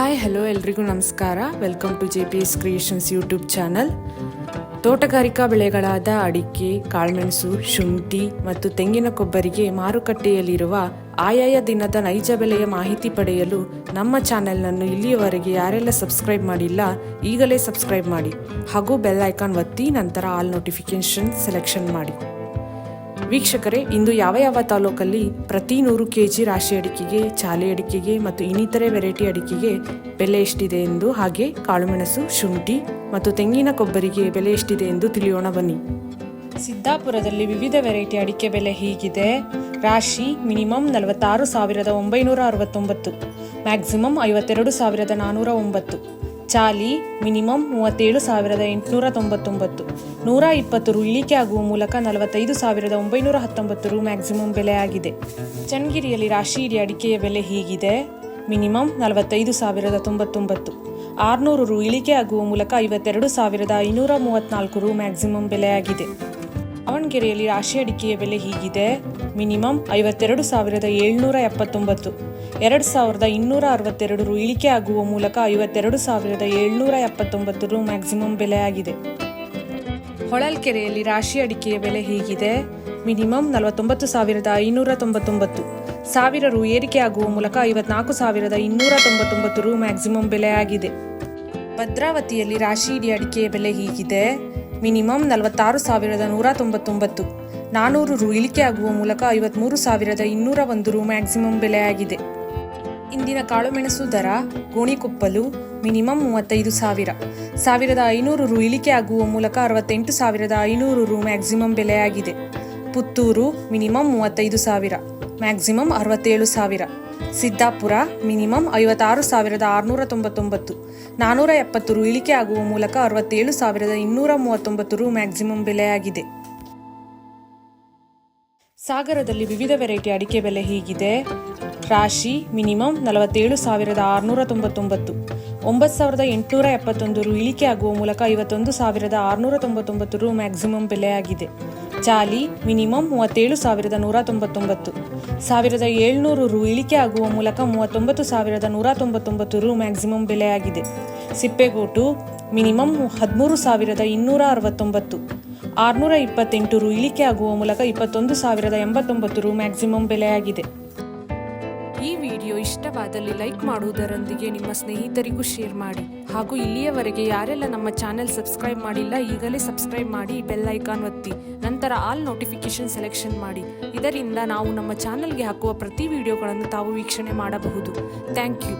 Hi hello ಎಲ್ರಿಗೂ ನಮಸ್ಕಾರ. Welcome to JPS creations YouTube channel. ತೋಟಗಾರಿಕಾ ಬೆಳೆಗಳಾದ ಅಡಿಕೆ, ಕಾಳುಮೆಣಸು, ಶುಂಠಿ ಮತ್ತು ತೆಂಗಿನ ಕೊಬ್ಬರಿಗೆ ಮಾರುಕಟ್ಟೆಯಲ್ಲಿರುವ ಆಯಾಯ ದಿನದ ನೈಜ ಬೆಲೆಯ ಮಾಹಿತಿ ಪಡೆಯಲು ನಮ್ಮ ಚಾನೆಲ್ನನ್ನು ಇಲ್ಲಿಯವರೆಗೆ ಯಾರೆಲ್ಲ ಸಬ್ಸ್ಕ್ರೈಬ್ ಮಾಡಿಲ್ಲ ಈಗಲೇ ಸಬ್ಸ್ಕ್ರೈಬ್ ಮಾಡಿ ಹಾಗೂ ಬೆಲ್ ಐಕಾನ್ ಒತ್ತಿ ನಂತರ ಆಲ್ ನೋಟಿಫಿಕೇಶನ್ ಸೆಲೆಕ್ಷನ್ ಮಾಡಿ. ವೀಕ್ಷಕರೇ, ಇಂದು ಯಾವ ತಾಲೂಕಲ್ಲಿ ಪ್ರತಿ 100 kg ರಾಶಿ ಅಡಿಕೆಗೆ, ಚಾಲೆ ಅಡಿಕೆಗೆ ಮತ್ತು ಇನ್ನಿತರೆ ವೆರೈಟಿ ಅಡಿಕೆಗೆ ಬೆಲೆ ಎಷ್ಟಿದೆ ಎಂದು, ಹಾಗೆ ಕಾಳುಮೆಣಸು, ಶುಂಠಿ ಮತ್ತು ತೆಂಗಿನ ಕೊಬ್ಬರಿಗೆ ಬೆಲೆ ಎಷ್ಟಿದೆ ಎಂದು ತಿಳಿಯೋಣ ಬನ್ನಿ. ಸಿದ್ದಾಪುರದಲ್ಲಿ ವಿವಿಧ ವೆರೈಟಿ ಅಡಿಕೆ ಬೆಲೆ ಹೀಗಿದೆ. ರಾಶಿ ಮಿನಿಮಮ್ 46,969, ಮ್ಯಾಕ್ಸಿಮಮ್ 52,409. ಚಾಲಿ ಮಿನಿಮಮ್ 37,899, 120 ರು ಇಳಿಕೆ ಆಗುವ ಮೂಲಕ 45,919 ರು ಮ್ಯಾಕ್ಸಿಮಮ್ ಬೆಲೆಯಾಗಿದೆ. ಚನ್ನಗಿರಿಯಲ್ಲಿ ರಾಶಿ ಇಡಿ ಅಡಿಕೆಯ ಬೆಲೆ ಹೀಗಿದೆ. ಮಿನಿಮಮ್ 45,099, 600 ರು ಇಳಿಕೆ ಆಗುವ ಮೂಲಕ 52,534 ರು ಮ್ಯಾಕ್ಸಿಮಮ್ ಬೆಲೆಯಾಗಿದೆ. ದಾವಣಗೆರೆಯಲ್ಲಿ ರಾಶಿ ಅಡಿಕೆಯ ಬೆಲೆ ಹೀಗಿದೆ. ಮಿನಿಮಮ್ 52,779, 2,262 ರು ಇಳಿಕೆ ಆಗುವ ಮೂಲಕ 52,779 ರು ಮ್ಯಾಕ್ಸಿಮಮ್ ಬೆಲೆಯಾಗಿದೆ. ಹೊಳಲ್ಕೆರೆಯಲ್ಲಿ ರಾಶಿ ಅಡಿಕೆಯ ಬೆಲೆ ಹೀಗಿದೆ. ಮಿನಿಮಮ್ 49,599, 1,000 ರು ಏರಿಕೆ ಆಗುವ ಮೂಲಕ 54,299 ರು ಮ್ಯಾಕ್ಸಿಮಮ್ ಬೆಲೆಯಾಗಿದೆ. ಭದ್ರಾವತಿಯಲ್ಲಿ ರಾಶಿ ಇಡಿ ಅಡಿಕೆಯ ಬೆಲೆ ಹೀಗಿದೆ. ಮಿನಿಮಮ್ 46,199, 400 ರು ಇಳಿಕೆ ಆಗುವ ಮೂಲಕ 53,201 ರು ಮ್ಯಾಕ್ಸಿಮಮ್ ಬೆಲೆಯಾಗಿದೆ. ಇಂದಿನ ಕಾಳುಮೆಣಸು ದರ: ಗೋಣಿಕೊಪ್ಪಲು ಮಿನಿಮಮ್ 35,000, 1,500 ರು ಇಳಿಕೆ ಆಗುವ ಮೂಲಕ 68,500 ರು ಮ್ಯಾಕ್ಸಿಮಮ್ ಬೆಲೆಯಾಗಿದೆ. Puttur minimum 35,000, maximum 67,000. Siddapur minimum 56,699, 470 ರು ಇಳಿಕೆ ಆಗುವ ಮೂಲಕ 67,239 ರು ಮ್ಯಾಕ್ಸಿಮಮ್ ಬೆಲೆಯಾಗಿದೆ. ಸಾಗರದಲ್ಲಿ ವಿವಿಧ ವೆರೈಟಿ ಅಡಿಕೆ ಬೆಲೆ ಹೀಗಿದೆ. ರಾಶಿ ಮಿನಿಮಮ್ 47,699, 9,871 ರು ಇಳಿಕೆ ಆಗುವ ಮೂಲಕ 51,699 ರು ಮ್ಯಾಕ್ಸಿಮಮ್ ಬೆಲೆಯಾಗಿದೆ. ಚಾಲಿ ಮಿನಿಮಮ್ 37,199, 1,700 ರು ಇಳಿಕೆ ಆಗುವ ಮೂಲಕ 39,199 ರು ಮ್ಯಾಕ್ಸಿಮಮ್ ಬೆಲೆಯಾಗಿದೆ. ಸಿಪ್ಪೆಗೋಟು ಮಿನಿಮಮ್ 13,269, 628 ರು ಇಳಿಕೆ ಆಗುವ ಮೂಲಕ 21,089 ರು ಮ್ಯಾಕ್ಸಿಮಮ್ ಬೆಲೆಯಾಗಿದೆ. ಈ ವಿಡಿಯೋ ಇಷ್ಟವಾದಲ್ಲಿ ಲೈಕ್ ಮಾಡುವುದರೊಂದಿಗೆ ನಿಮ್ಮ ಸ್ನೇಹಿತರಿಗೂ ಶೇರ್ ಮಾಡಿ ಹಾಗೂ ಇಲ್ಲಿಯವರೆಗೆ ಯಾರೆಲ್ಲ ನಮ್ಮ ಚಾನೆಲ್ ಸಬ್ಸ್ಕ್ರೈಬ್ ಮಾಡಿಲ್ಲ ಈಗಲೇ ಸಬ್ಸ್ಕ್ರೈಬ್ ಮಾಡಿ ಬೆಲ್ ಐಕಾನ್ ಒತ್ತಿ ನಂತರ ಆಲ್ ನೋಟಿಫಿಕೇಶನ್ ಸೆಲೆಕ್ಷನ್ ಮಾಡಿ. ಇದರಿಂದ ನಾವು ನಮ್ಮ ಚಾನೆಲ್ಗೆ ಹಾಕುವ ಪ್ರತಿ ವಿಡಿಯೋಗಳನ್ನು ತಾವು ವೀಕ್ಷಣೆ ಮಾಡಬಹುದು. Thank you.